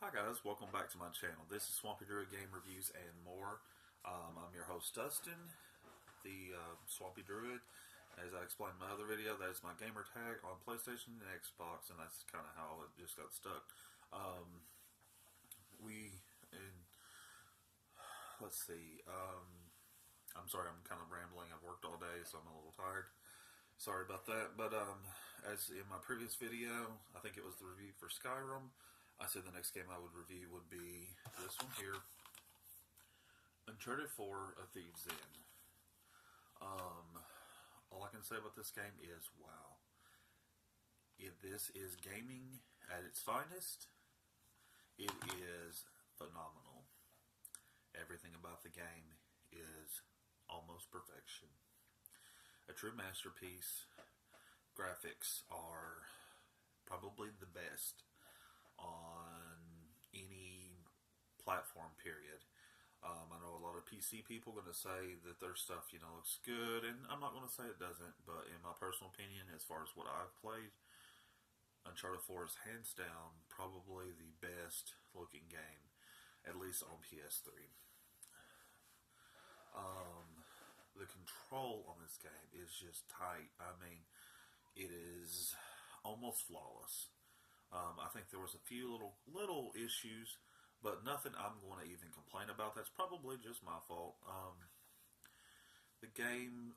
Hi guys, welcome back to my channel. This is Swampy Druid Game Reviews and more. I'm your host Dustin, the Swampy Druid. As I explained in my other video, that is my gamer tag on PlayStation and Xbox, and that's kind of how it just got stuck. Let's see. I'm sorry, I'm kind of rambling. I've worked all day, so I'm a little tired. Sorry about that. But as in my previous video, I think it was the review for Skyrim. I said the next game I would review would be this one here, Uncharted 4: A Thieves' End. All I can say about this game is, wow. If this is gaming at its finest, it is phenomenal. Everything about the game is almost perfection. A true masterpiece. Graphics are probably the best on any platform, period. I know a lot of PC people are going to say that their stuff, looks good, and I'm not going to say it doesn't, but in my personal opinion, as far as what I've played, Uncharted 4 is hands down probably the best looking game, at least on PS3. The control on this game is just tight. I mean, it is almost flawless. I think there was a few little issues, but nothing I'm going to even complain about. That's probably just my fault. The game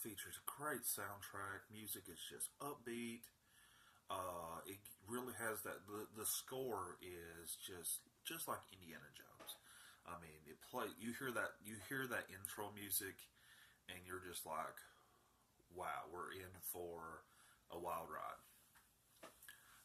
features a great soundtrack. Music is just upbeat. It really has that. The score is just like Indiana Jones. I mean, you hear that intro music, and you're just like, wow, we're in for a wild ride.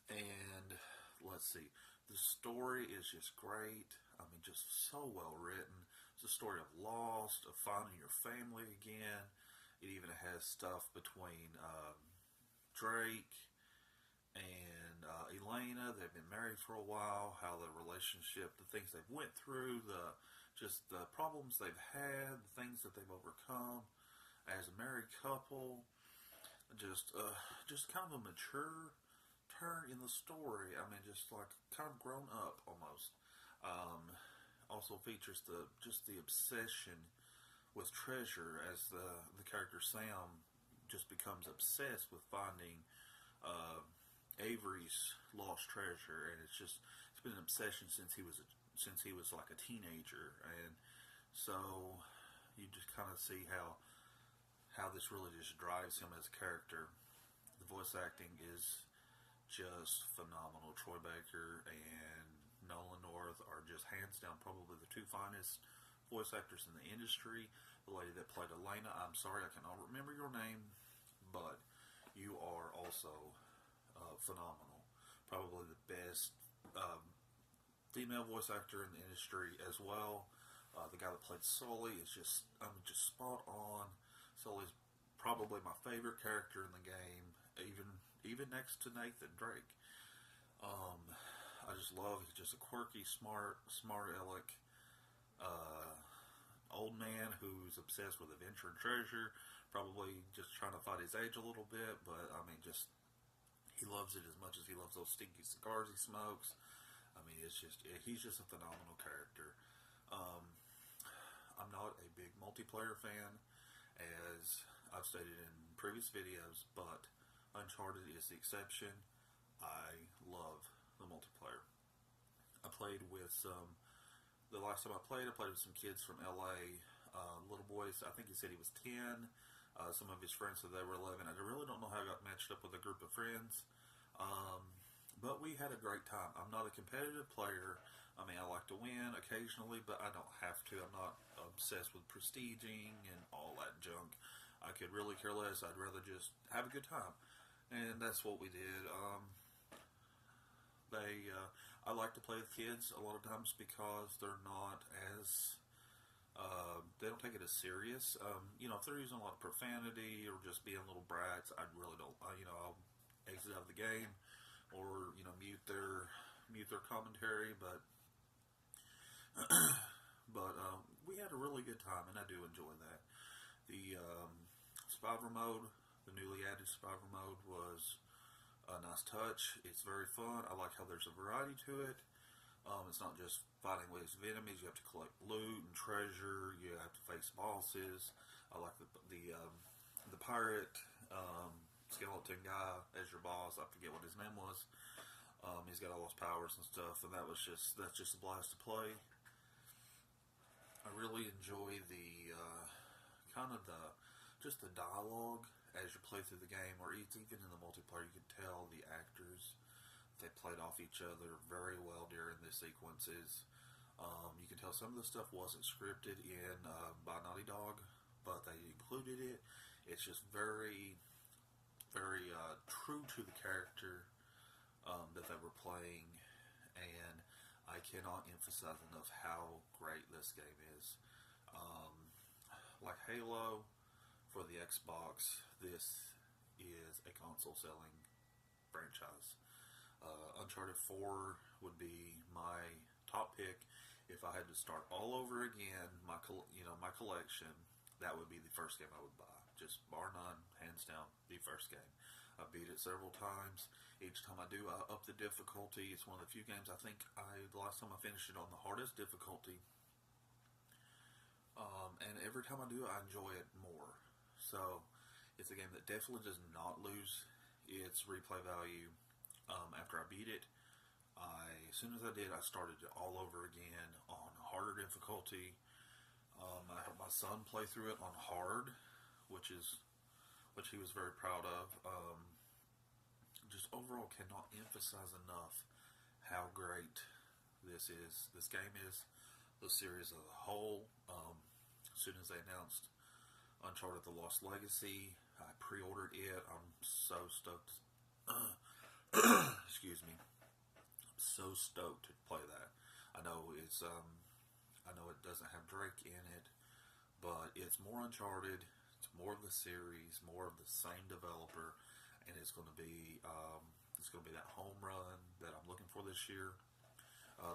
And let's see, the story is just great. I mean, just so well written. It's a story of lost, of finding your family again. It even has stuff between Drake and Elena. They've been married for a while. How the relationship, the things they've went through, the problems they've had, the things that they've overcome as a married couple. Just kind of a mature turn in the story. I mean, just like kind of grown up almost. Also features the obsession with treasure, as the character Sam just becomes obsessed with finding Avery's lost treasure, and it's been an obsession since he was like a teenager. And so you just kind of see how this really just drives him as a character. The voice acting is just phenomenal. Troy Baker and Nolan North are just hands down probably the two finest voice actors in the industry. The lady that played Elena, I'm sorry I cannot remember your name, but you are also phenomenal. Probably the best female voice actor in the industry as well. The guy that played Sully is just spot on. Sully's probably my favorite character in the game, even next to Nathan Drake. I just love, he's just a quirky, smart aleck old man who's obsessed with adventure and treasure, probably just trying to fight his age a little bit, but I mean, he loves it as much as he loves those stinky cigars he smokes. I mean, he's just a phenomenal character. I'm not a big multiplayer fan, as I've stated in previous videos, but Uncharted is the exception. I love the multiplayer. I played with the last time I played with some kids from LA, little boys. I think he said he was 10. Some of his friends said they were 11. I really don't know how I got matched up with a group of friends. But we had a great time. I'm not a competitive player. I mean, I like to win occasionally, but I don't have to. I'm not obsessed with prestiging and all that junk. I could really care less. I'd rather just have a good time. And that's what we did. I like to play with kids a lot of times because they're not as... they don't take it as serious. If they're using a lot of profanity or just being little brats, I really don't. I'll exit out of the game or mute their commentary. But we had a really good time, and I do enjoy that. The survivor mode, the newly added survivor mode, was a nice touch. It's very fun. I like how there's a variety to it. It's not just fighting waves of enemies. You have to collect loot and treasure. You have to face bosses. I like the pirate skeleton guy as your boss. I forget what his name was. He's got all his powers and stuff, and that's just a blast to play. I really enjoy the kind of just the dialogue as you play through the game, or it's even in the multiplayer. You can tell the actors, they played off each other very well during the sequences. You can tell some of the stuff wasn't scripted in by Naughty Dog, but they included it. It's just very, very true to the character that they were playing, and I cannot emphasize enough how great this game is. Like Halo for the Xbox, this is a console selling franchise. Uncharted 4 would be my top pick if I had to start all over again. My collection, that would be the first game I would buy. Just bar none, hands down, the first game. I beat it several times. Each time I do, I up the difficulty. It's one of the few games I think the last time I finished it on the hardest difficulty. And every time I do it, I enjoy it more. So it's a game that definitely does not lose its replay value. After I beat it, as soon as I did, I started it all over again on harder difficulty. I had my son play through it on hard, which he was very proud of. Just overall, cannot emphasize enough how great this is. This game is, the series as a whole. As soon as they announced Uncharted: The Lost Legacy, I pre-ordered it. I'm so stoked. Excuse me. I'm so stoked to play that. I know I know it doesn't have Drake in it, but it's more Uncharted. It's more of the series, more of the same developer, and it's going to be that home run that I'm looking for this year.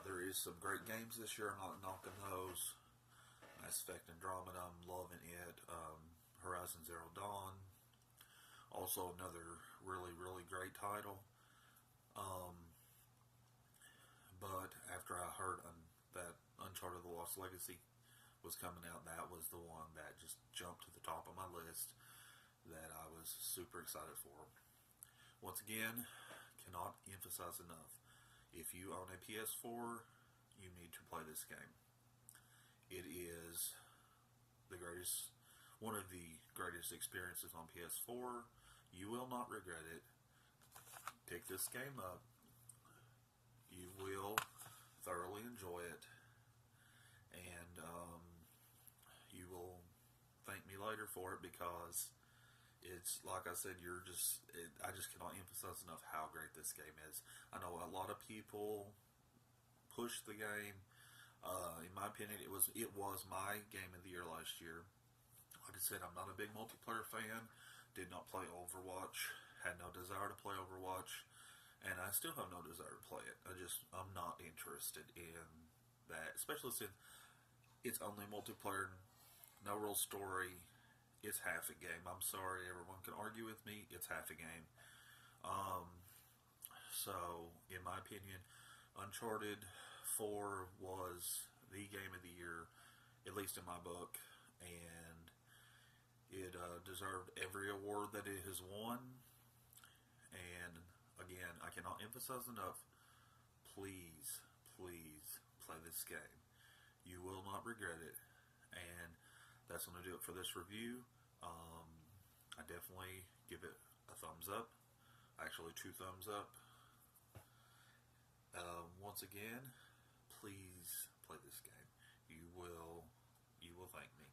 There is some great games this year. I'm not knocking those. Mass Effect Andromeda, I'm loving it. Horizon Zero Dawn, also another really, really great title. But after I heard that Uncharted: The Lost Legacy was coming out, that was the one that just jumped to the top of my list that I was super excited for. Once again, cannot emphasize enough. If you own a PS4, you need to play this game. It is one of the greatest experiences on PS4. You will not regret it. Pick this game up. You will thoroughly enjoy it, and you will thank me later for it, because it's, like I said, I just cannot emphasize enough how great this game is. I know a lot of people push the game. In my opinion, it was my game of the year last year. Like I said, I'm not a big multiplayer fan. Did not play Overwatch. Had no desire to play Overwatch. And I still have no desire to play it. I'm not interested in that. Especially since it's only multiplayer, no real story. It's half a game. I'm sorry, everyone can argue with me. It's half a game. So, in my opinion, Uncharted 4 was the game of the year, at least in my book. And it deserved every award that it has won. And again, I cannot emphasize enough, please, please play this game. You will not regret it. And that's going to do it for this review. I definitely give it a thumbs up. Actually, 2 thumbs up. Once again, please play this game. You will thank me.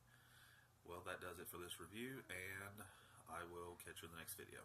Well, that does it for this review, and I will catch you in the next video.